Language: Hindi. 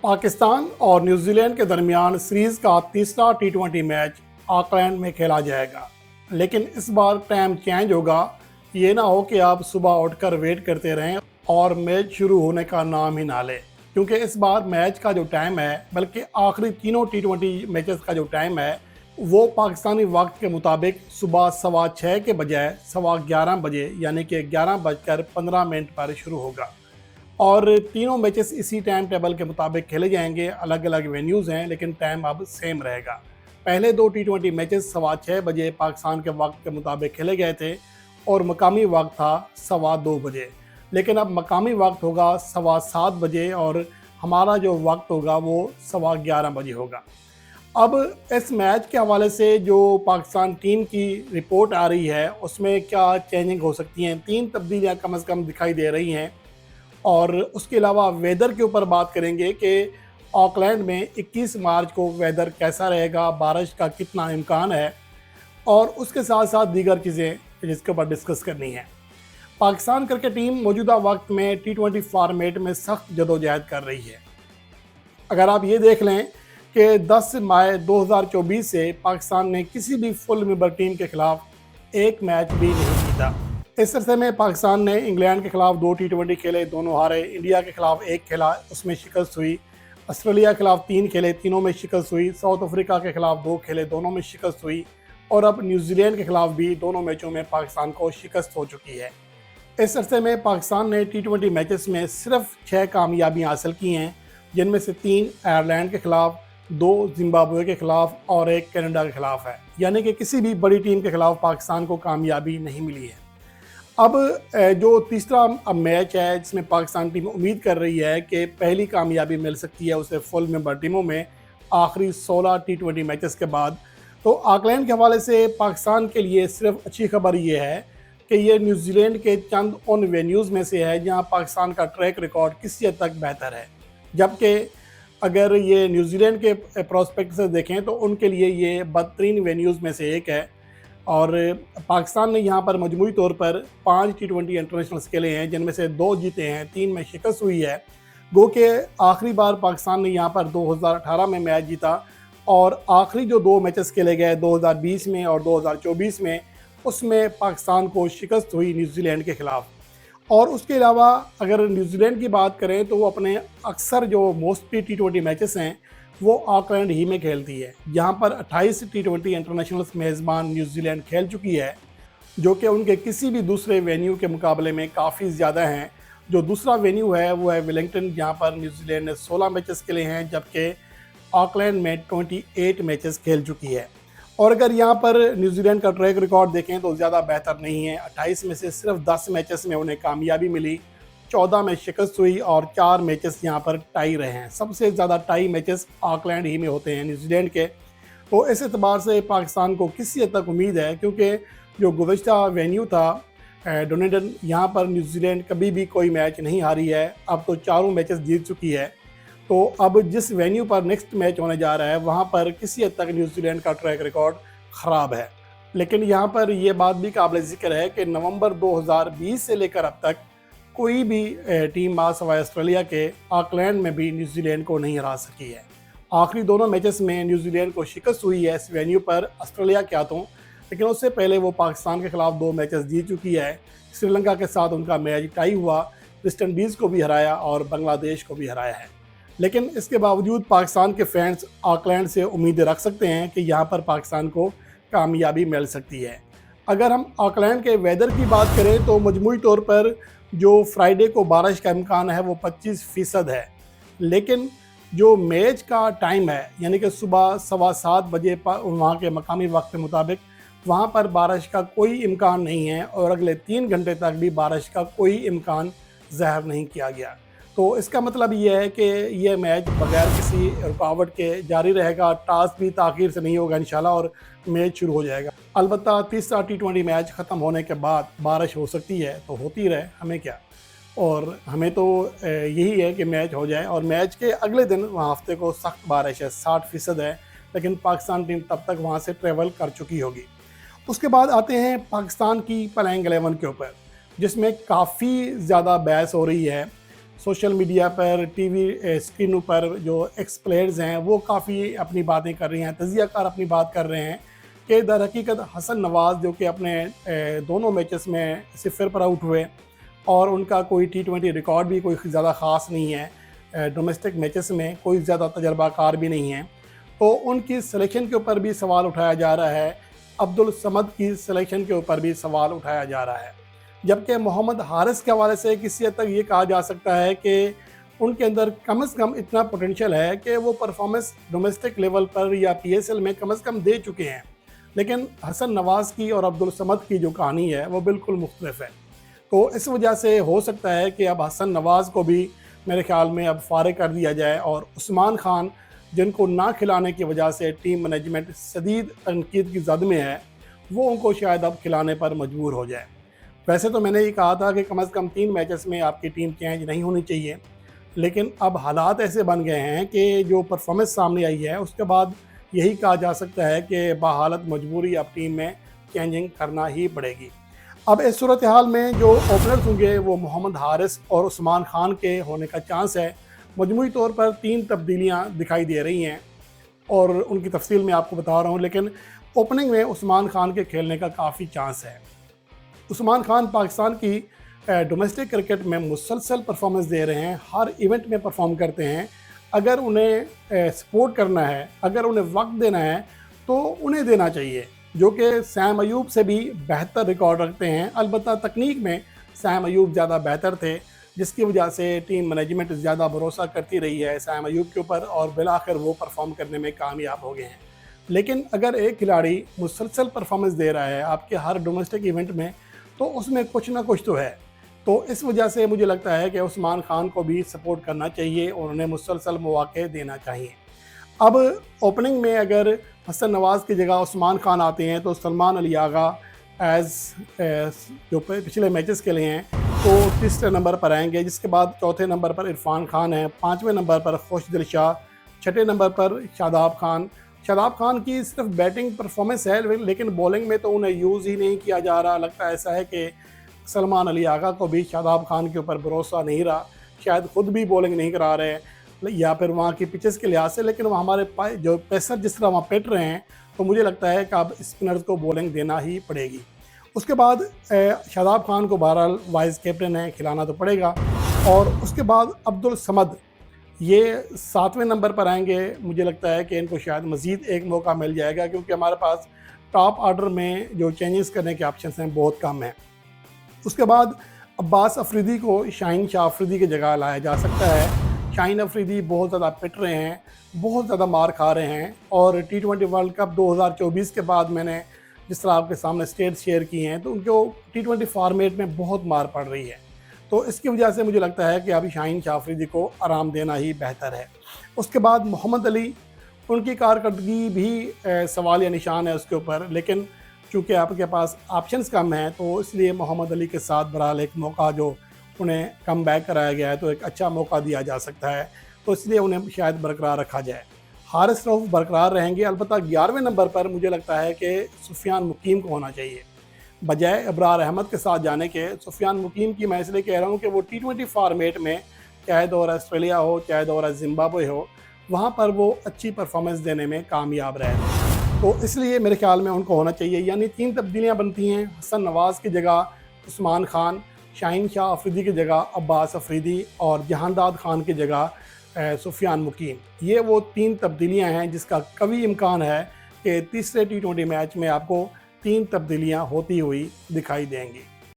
पाकिस्तान और न्यूजीलैंड के दरमियान सीरीज़ का तीसरा टी20 मैच ऑकलैंड में खेला जाएगा। लेकिन इस बार टाइम चेंज होगा। ये ना हो कि आप सुबह उठकर वेट करते रहें और मैच शुरू होने का नाम ही ना लें, क्योंकि इस बार मैच का जो टाइम है, बल्कि आखिरी तीनों टी20 मैचेस का जो टाइम है, वो पाकिस्तानी वक्त के मुताबिक सुबह 6:15 के बजाय 11:15 बजे यानी कि 11:15 पर शुरू होगा। और तीनों मैचेस इसी टाइम टेबल के मुताबिक खेले जाएंगे। अलग अलग वेन्यूज़ हैं लेकिन टाइम अब सेम रहेगा। पहले दो टी20 मैचेस 6:15 बजे पाकिस्तान के वक्त के मुताबिक खेले गए थे और मकामी वक्त था 2:15 बजे। लेकिन अब मकामी वक्त होगा 7:15 बजे और हमारा जो वक्त होगा वो 11:15 बजे होगा। अब इस मैच के हवाले से जो पाकिस्तान टीम की रिपोर्ट आ रही है उसमें क्या चेंजिंग हो सकती हैं, 3 तब्दीलियाँ कम से कम दिखाई दे रही हैं। और उसके अलावा वेदर के ऊपर बात करेंगे कि ऑकलैंड में 21 मार्च को वेदर कैसा रहेगा, बारिश का कितना इम्कान है, और उसके साथ साथ दीगर चीज़ें जिसके ऊपर डिस्कस करनी है। पाकिस्तान क्रिकेट टीम मौजूदा वक्त में टी20 फॉर्मेट में सख्त जदोजहद कर रही है। अगर आप ये देख लें कि 10 मई 2024 से पाकिस्तान ने किसी भी फुल मेंबर टीम के खिलाफ एक मैच भी नहीं जीता। इस अरसे में पाकिस्तान ने इंग्लैंड के खिलाफ 2 टी20 खेले, दोनों हारे। इंडिया के खिलाफ एक खेला, उसमें शिकस्त हुई। ऑस्ट्रेलिया के खिलाफ 3 खेले, तीनों में शिकस्त हुई। साउथ अफ्रीका के खिलाफ 2 खेले, दोनों में शिकस्त हुई। और अब न्यूजीलैंड के खिलाफ भी दोनों मैचों में पाकिस्तान को शिकस्त हो चुकी है। इस अरसे में पाकिस्तान ने टी20 मैचेस में सिर्फ 6 कामयाबियाँ हासिल की हैं, जिनमें से 3 आयरलैंड के खिलाफ, 2 जिम्बाब्वे के खिलाफ और 1 कनाडा के खिलाफ है। यानी कि किसी भी बड़ी टीम के खिलाफ पाकिस्तान को कामयाबी नहीं मिली है। अब जो तीसरा मैच है जिसमें पाकिस्तान टीम उम्मीद कर रही है कि पहली कामयाबी मिल सकती है उसे फुल मेंबर टीमों में आखिरी 16 टी20 मैचेस के बाद। तो ऑकलैंड के हवाले से पाकिस्तान के लिए सिर्फ अच्छी खबर ये है कि ये न्यूजीलैंड के चंद उन वेन्यूज़ में से है जहां पाकिस्तान का ट्रैक रिकॉर्ड किसी हद तक बेहतर है। जबकि अगर ये न्यूजीलैंड के प्रोस्पेक्ट से देखें तो उनके लिए ये बदतरीन वेन्यूज़ में से एक है। और पाकिस्तान ने यहाँ पर मजमूई तौर पर 5 टी20 इंटरनेशनल्स खेले हैं, जिनमें से 2 जीते हैं, 3 में शिकस्त हुई है। गो कि आखिरी बार पाकिस्तान ने यहाँ पर 2018 में मैच जीता और आखिरी जो 2 मैचेस खेले गए 2020 में और 2024 में, उसमें पाकिस्तान को शिकस्त हुई न्यूजीलैंड के ख़िलाफ़। और उसके अलावा अगर न्यूजीलैंड की बात करें तो वो अपने अक्सर जो मोस्टली टी20 मैचेस हैं वो ऑकलैंड ही में खेलती है, जहां पर 28 टी20 इंटरनेशनल्स मेज़बान न्यूजीलैंड खेल चुकी है, जो कि उनके किसी भी दूसरे वेन्यू के मुकाबले में काफ़ी ज़्यादा हैं। जो दूसरा वेन्यू है वो है वेलिंगटन, जहां पर न्यूजीलैंड ने 16 मैचेस खेले हैं, जबकि ऑकलैंड में 28 मैचेस खेल चुकी है। और अगर यहाँ पर न्यूजीलैंड का ट्रैक रिकॉर्ड देखें तो ज़्यादा बेहतर नहीं है। 28 में से सिर्फ 10 मैचेस में उन्हें कामयाबी मिली, 14 में शिकस्त हुई और 4 मैचेस यहाँ पर टाई रहे हैं। सबसे ज़्यादा टाई मैचेस ऑकलैंड ही में होते हैं न्यूजीलैंड के। तो इस एतबार से पाकिस्तान को किसी हद तक उम्मीद है, क्योंकि जो गुज़श्ता वेन्यू था डोनेडन, यहाँ पर न्यूजीलैंड कभी भी कोई मैच नहीं हारी है। अब तो चारों मैचेस जीत चुकी है। तो अब जिस वेन्यू पर नेक्स्ट मैच होने जा रहा है वहाँ पर किसी हद तक न्यूजीलैंड का ट्रैक रिकॉर्ड ख़राब है। लेकिन यहाँ पर यह बात भी काबिल ज़िक्र है कि नवंबर 2020 से लेकर अब तक कोई भी टीम सवाए ऑस्ट्रेलिया के ऑकलैंड में भी न्यूजीलैंड को नहीं हरा सकी है। आखिरी दोनों मैचेस में न्यूजीलैंड को शिकस्त हुई है इस वेन्यू पर, ऑस्ट्रेलिया के हाथों। लेकिन उससे पहले वो पाकिस्तान के खिलाफ 2 मैचेस जीत चुकी है। श्रीलंका के साथ उनका मैच टाई हुआ, वेस्ट इंडीज़ को भी हराया और बांग्लादेश को भी हराया है। लेकिन इसके बावजूद पाकिस्तान के फैंस ऑकलैंड से उम्मीदें रख सकते हैं कि यहाँ पर पाकिस्तान को कामयाबी मिल सकती है। अगर हम ऑकलैंड के वेदर की बात करें तो मजमूई तौर पर जो फ्राइडे को बारिश का इम्कान है वो 25% है। लेकिन जो मैच का टाइम है यानी कि सुबह 7:15 बजे वहाँ के मकामी वक्त के मुताबिक वहाँ पर बारिश का कोई इम्कान नहीं है और अगले 3 घंटे तक भी बारिश का कोई इम्कान ज़ाहिर नहीं किया गया। तो इसका मतलब ये है कि यह मैच बगैर किसी रुकावट के जारी रहेगा। टॉस भी ताख़ीर से नहीं होगा इंशाल्लाह और मैच शुरू हो जाएगा। अलबत्ता तीसरा टी20 मैच ख़त्म होने के बाद बारिश हो सकती है, तो होती रहे, हमें क्या। और हमें तो यही है कि मैच हो जाए। और मैच के अगले दिन वहाँ हफ्ते को सख्त बारिश है, 60% है, लेकिन पाकिस्तान टीम तब तक वहाँ से ट्रेवल कर चुकी होगी। उसके बाद आते हैं पाकिस्तान की प्लेइंग 11 के ऊपर, जिसमें काफ़ी ज़्यादा बहस हो रही है। सोशल मीडिया पर, टीवी स्क्रीनों पर जो एक्स प्लेयर्स हैं वो काफ़ी अपनी बातें कर रही हैं, तजियाकार अपनी बात कर रहे हैं कि दर हकीकत हसन नवाज़ जो कि अपने दोनों मैचेस में सिफर पर आउट हुए और उनका कोई T20 रिकॉर्ड भी कोई ज़्यादा ख़ास नहीं है, डोमेस्टिक मैचेस में कोई ज़्यादा तजर्बाकार भी नहीं है, तो उनकी सिलेक्शन के ऊपर भी सवाल उठाया जा रहा है। अब्दुल समद की सिलेक्शन के ऊपर भी सवाल उठाया जा रहा है। जबकि मोहम्मद हारिस के हवाले से किसी हद तक ये कहा जा सकता है कि उनके अंदर कम से कम इतना पोटेंशियल है कि वो परफॉर्मेंस डोमेस्टिक लेवल पर या PSL में कम से कम दे चुके हैं। लेकिन हसन नवाज़ की और अब्दुल समद की जो कहानी है वो बिल्कुल मुख्तलिफ है। तो इस वजह से हो सकता है कि अब हसन नवाज़ को भी मेरे ख्याल में अब फारिग कर दिया जाए और उस्मान खान, जिनको ना खिलाने की वजह से टीम मैनेजमेंट शदीद तनकीद की जद में है, वो उनको शायद अब खिलाने पर मजबूर हो जाए। वैसे तो मैंने ये कहा था कि कम से कम 3 मैचेस में आपकी टीम चेंज नहीं होनी चाहिए, लेकिन अब हालात ऐसे बन गए हैं कि जो परफॉर्मेंस सामने आई है उसके बाद यही कहा जा सकता है कि बहालत मजबूरी अब टीम में चेंजिंग करना ही पड़ेगी। अब इस सूरत हाल में जो ओपनर्स होंगे वो मोहम्मद हारिस और उस्मान खान के होने का चांस है। मजमूई तौर पर 3 तब्दीलियाँ दिखाई दे रही हैं और उनकी तफसील मैं आपको बता रहा हूँ, लेकिन ओपनिंग में उस्मान खान के खेलने का काफ़ी चांस है। उस्मान खान पाकिस्तान की डोमेस्टिक क्रिकेट में मुसलसल परफॉर्मेंस दे रहे हैं, हर इवेंट में परफॉर्म करते हैं। अगर उन्हें सपोर्ट करना है, अगर उन्हें वक्त देना है तो उन्हें देना चाहिए, जो कि सैम अयूब से भी बेहतर रिकॉर्ड रखते हैं। अलबत्ता तकनीक में सैम अयूब ज़्यादा बेहतर थे, जिसकी वजह से टीम मैनेजमेंट ज़्यादा भरोसा करती रही है सैम अयूब के ऊपर और बिलाखिर वो परफॉर्म करने में कामयाब हो गए हैं। लेकिन अगर एक खिलाड़ी मुसलसल परफॉर्मेंस दे रहा है आपके हर डोमेस्टिक इवेंट में, तो उसमें कुछ ना कुछ तो है। तो इस वजह से मुझे लगता है कि उस्मान खान को भी सपोर्ट करना चाहिए और उन्हें मुसलसल मौके देना चाहिए। अब ओपनिंग में अगर हसन नवाज़ की जगह उस्मान खान आते हैं तो सलमान अली आगा जो पिछले मैचेस के लिए हैं तो तीसरे नंबर पर आएंगे, जिसके बाद चौथे नंबर पर इरफान खान है, 5वें नंबर पर खुशदिल शाह, 6ठे नंबर पर शादाब खान। शादाब खान की सिर्फ बैटिंग परफॉर्मेंस है, लेकिन बॉलिंग में तो उन्हें यूज़ ही नहीं किया जा रहा। लगता है ऐसा है कि सलमान अली आगा को भी शादाब खान के ऊपर भरोसा नहीं रहा, शायद ख़ुद भी बॉलिंग नहीं करा रहे या फिर वहाँ की पिचेस के लिहाज से, लेकिन वहाँ हमारे जो पेसर जिस तरह वहाँ पिट रहे हैं तो मुझे लगता है कि अब स्पिनर्स को बॉलिंग देना ही पड़ेगी। उसके बाद शादाब खान को बहरहाल वाइस कैप्टन है, खिलाना तो पड़ेगा। और उसके बाद अब्दुल समद ये 7वें नंबर पर आएंगे। मुझे लगता है कि इनको शायद मज़ीद एक मौका मिल जाएगा, क्योंकि हमारे पास टॉप ऑर्डर में जो चेंजेस करने के ऑप्शन हैं बहुत कम हैं। उसके बाद अब्बास अफरीदी को शाहीन शाह अफरीदी की जगह लाया जा सकता है। शाहीन अफरीदी बहुत ज़्यादा पिट रहे हैं, बहुत ज़्यादा मार खा रहे हैं और T20 वर्ल्ड कप 2024 के बाद मैंने जिस तरह आपके सामने स्टेट्स शेयर की हैं तो उनको T20 फॉर्मेट में बहुत मार पड़ रही है। तो इसकी वजह से मुझे लगता है कि अभी शाहीन शाह अफरीदी को आराम देना ही बेहतर है। उसके बाद मोहम्मद अली, उनकी कारकर्दगी भी सवाल या निशान है उसके ऊपर, लेकिन चूँकि आपके पास ऑप्शंस कम हैं तो इसलिए मोहम्मद अली के साथ बहरहाल एक मौका जो उन्हें कम बैक कराया गया है तो एक अच्छा मौका दिया जा सकता है, तो इसलिए उन्हें शायद बरकरार रखा जाए। हारिस रऊफ बरकरार रहेंगे। अलबत्ता 11वें नंबर पर मुझे लगता है कि सुफियान मुकीम को होना चाहिए, बजाय अबरार अहमद के साथ जाने के। सुफियान मुकीम की मैं इसलिए कह रहा हूँ कि वो T20 फॉर्मेट में, चाहे दौरा ऑस्ट्रेलिया हो चाहे दौरा जिम्बाब्वे हो, वहाँ पर वो अच्छी परफॉर्मेंस देने में कामयाब रहे थे, तो इसलिए मेरे ख्याल में उनको होना चाहिए। यानी 3 तब्दीलियाँ बनती हैं, हसन नवाज़ की जगह उस्मान खान, शाहीन शाह अफरीदी की जगह अब्बास अफरीदी और जहानदाद खान की जगह सुफियान मुकीम। ये वो 3 तब्दीलियाँ हैं जिसका कभी इम्कान है कि तीसरे T20 मैच में आपको 3 तब्दीलियाँ होती हुई दिखाई देंगी।